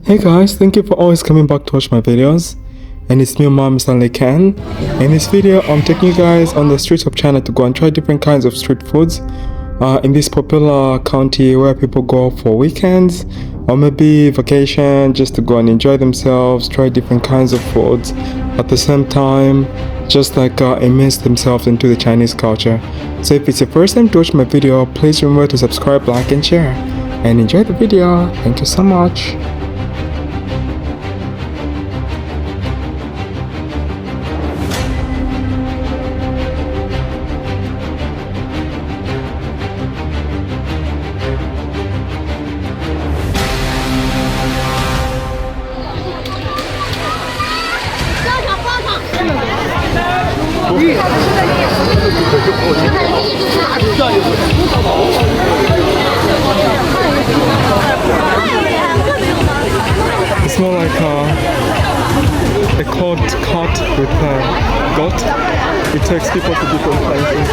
Hey guys, thank you for always coming back to watch my videos. And it's me, Mom, Stanley Ken. In this video, I'm taking you guys on the streets of China to go and try different kinds of street foods in this popular county where people go for weekends or maybe vacation just to go and enjoy themselves, try different kinds of foods at the same time, just like immerse themselves into the Chinese culture. So if it's your first time to watch my video, please remember to subscribe, like and share, and enjoy the video. Thank you so much. It's more like a cart with a goat. It takes people to different places.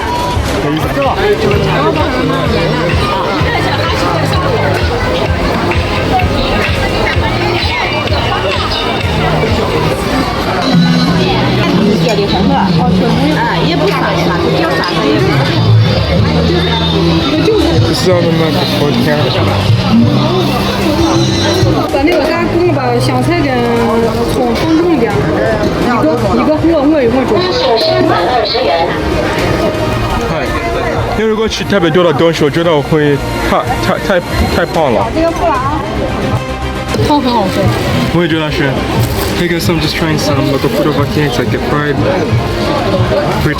This is all the milk for here. 把那个大กุ้把香菜跟葱放重一点，一个我煮。嗨，因为如果吃特别多的东西，我觉得我会太胖了。这个不辣，汤很好喝。我也觉得是。Hey guys, I'm just trying some local food over here. It's like a fried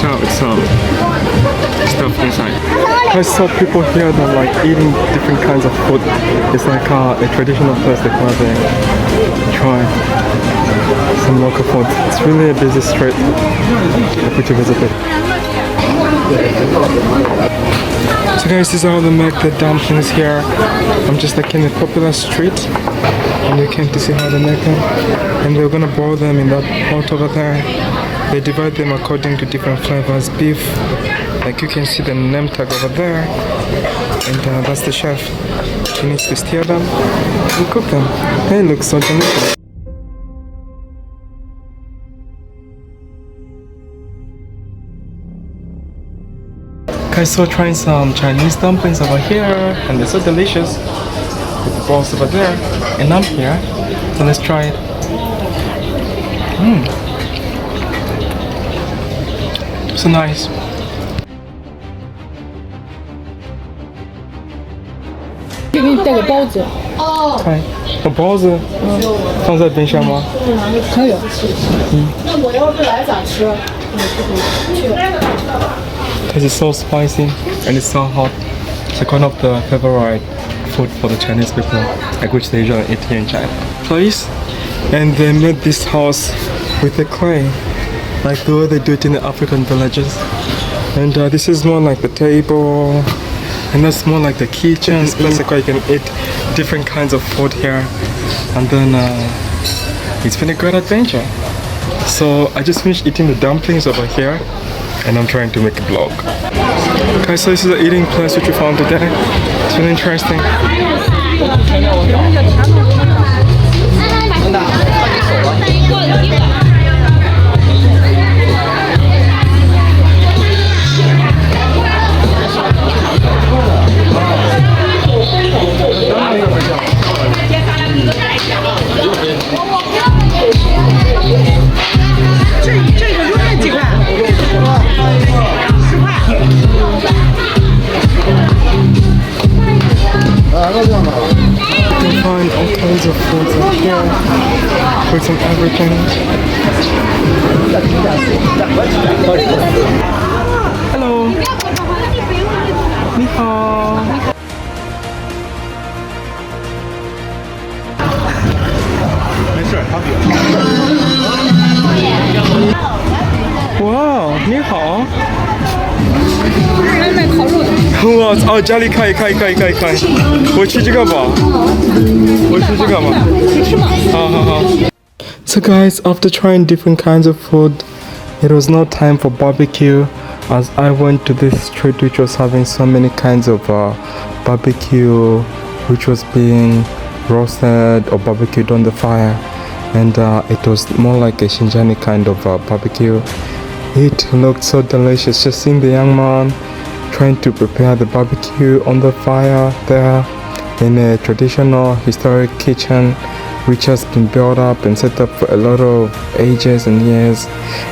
out with some stuff inside. I saw people here that like eating different kinds of food. It's like a traditional place they go there. Try some local food. It's really a busy street. Happy to visit it. So guys, this is how they make the dumplings here. I'm just like in a popular street, and you came to see how they make them. And they're gonna boil them in that pot over there. They divide them according to different flavors. Beef, like you can see the name tag over there, and that's the chef. He needs to stir them and cook them. They look so delicious. Guys, so trying some Chinese dumplings over here, and they're so delicious. With the balls over there, and I'm here, so let's try it. So nice. 给你带个包子。看，有包子，放在冰箱吗？可以。那我要是来咋吃？Because it's so spicy and it's so hot. It's like one of the favorite food for the Chinese people, like which they usually eat here in China. Place, and they made this house with the clay, like the way they do it in the African villages. And this is more like the table, and that's more like the kitchen. This place where you can eat different kinds of food here, and then it's been a great adventure. So I just finished eating the dumplings over here, and I'm trying to make a vlog. Okay, so this is the eating place which we found today. It's really interesting. You can find all kinds of foods up here, fruits and everything. Hello. 你好。没事，他哇，你好。买烤肉的。哇哦，家里可以。我吃这个吧。我吃这个吧。好。So guys, after trying different kinds of food, it was no time for barbecue as I went to this street which was having so many kinds of barbecue which was being roasted or barbecued on the fire, and it was more like a Xinjiang kind of barbecue. It looked so delicious, just seeing the young man trying to prepare the barbecue on the fire there in a traditional historic kitchen which has been built up and set up for a lot of ages and years.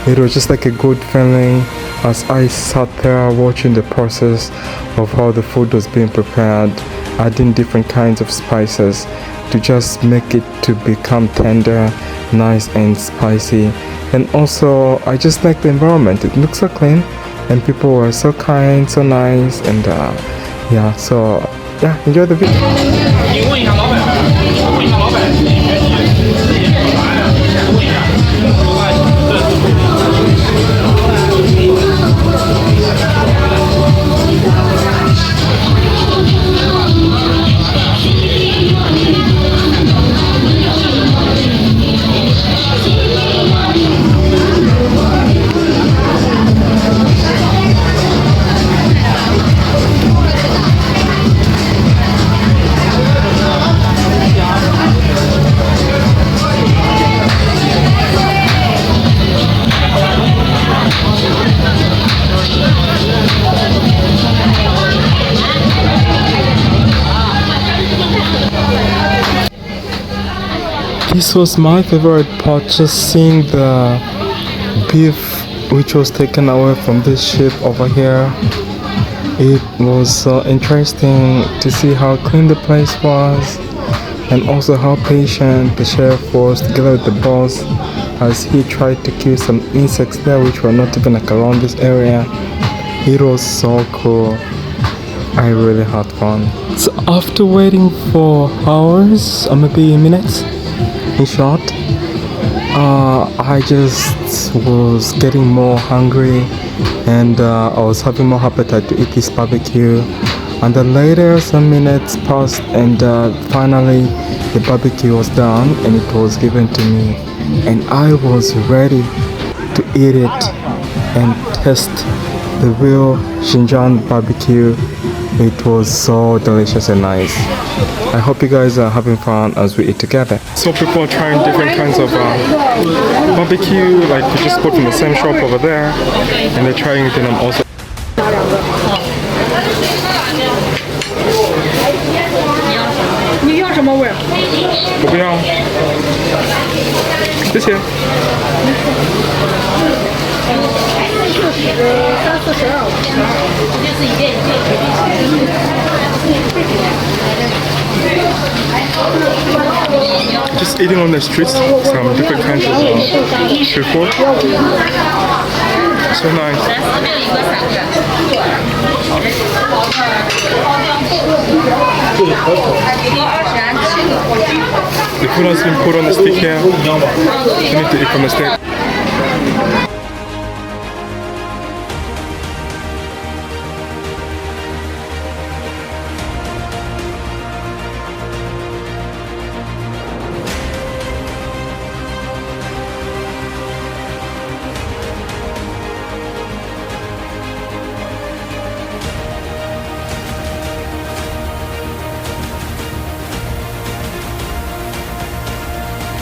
It was just like a good feeling as I sat there watching the process of how the food was being prepared, adding different kinds of spices to just make it to become tender, nice and spicy. And also I just like the environment. It looks so clean and people were so kind, so nice, and yeah, so yeah, enjoy the video. This was my favorite part, just seeing the beef which was taken away from this sheep over here. It was so interesting to see how clean the place was, and also how patient the chef was together with the boss as he tried to kill some insects there which were not even like around this area. It was so cool. I really had fun. So after waiting for hours or maybe minutes, in short, I just was getting more hungry, and I was having more appetite to eat this barbecue. And then later some minutes passed, and finally the barbecue was done and it was given to me, and I was ready to eat it and taste the real Xinjiang barbecue. It was so delicious and nice. I hope you guys are having fun as we eat together. So people are trying different kinds of barbecue, like we just bought from the same shop over there, and they're trying it, and I'm also. 你要什么味儿？我不要，谢谢。Just eating on the streets, some different kinds of street food. So nice. The food has been put on the stick here. You need to eat from the stick.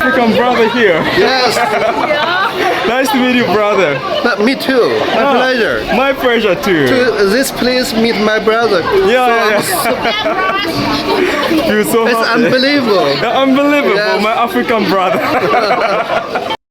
African brother here. Yes. Nice to meet you, brother. Me too. My pleasure. My pleasure too. To this place, meet my brother. Yeah. You're so It's happy. unbelievable. Unbelievable, Yes. my African brother.